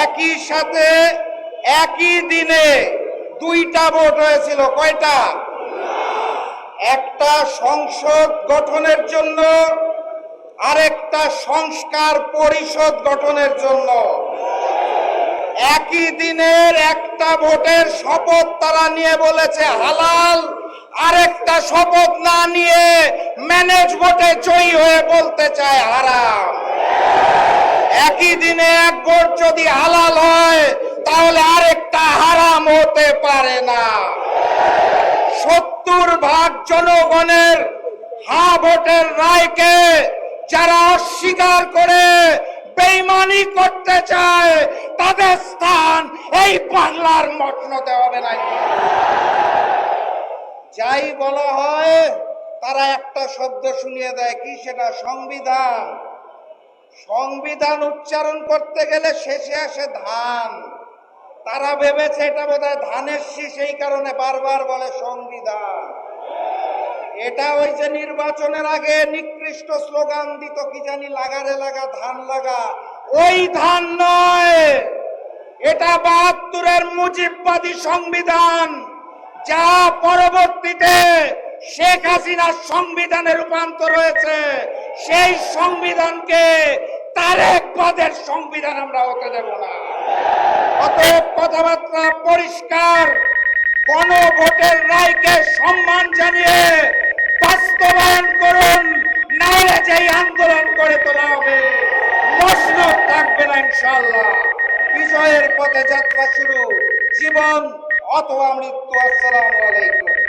একই সাথে একই দিনে দুইটা ভোট হয়েছিল। কয়টা? একটা সংসদ গঠনের জন্য, আরেকটা সংস্কার পরিষদ গঠনের জন্য। একই দিনের একটা ভোটের শপথ তারা নিয়ে বলেছে হালাল, আরেকটা শপথ না নিয়ে ম্যানেজ ভোটে জয়ী হয়ে বলতে চায় হারাম। একই দিনে এক ভোট যদি হালাল হয় তাহলে আরেকটা হারাম হতে পারে না। 70% জনগণের হ্যাঁ ভোটের রায়কে যারা অস্বীকার করে বেঈমানি করতে চায় তাদের স্থান এই বাংলার মসনদে হবে না। যাই বলা হয় তারা একটা শব্দ শুনিয়ে দেয়, কি সেটা? সংবিধান। সংবিধান উচ্চারণ করতে গেলে শেষে আসে ধান। তারা ভেবেছে এটা বোধহয় ধানের শীষ, এই কারণে বারবার বলে সংবিধান। এটা ওই যে নির্বাচনের আগে নিকৃষ্ট স্লোগান দিত, কি জানি, লাগারে লাগা ধান লাগা, ওই ধান নয়। এটা ৭২-এর মুজিববাদী সংবিধান, যা পরবর্তীতে শেখ হাসিনার সংবিধানে রূপান্তর হয়েছে। সেই সংবিধানকে তারেকবাদের সংবিধান আমরা হতে দেব না। অতএব কথাবার্তা পরিষ্কার, গণভোটের রায়কে সম্মান জানিয়ে বাস্তবায়ন করুন, নাহলে যেই আন্দোলন করে তোলা হবে মসনদ থাকবে না ইনশাআল্লাহ। বিজয়ের পথে যাত্রা শুরু, জীবন অথবা মৃত্যু। আসসালামু আলাইকুম।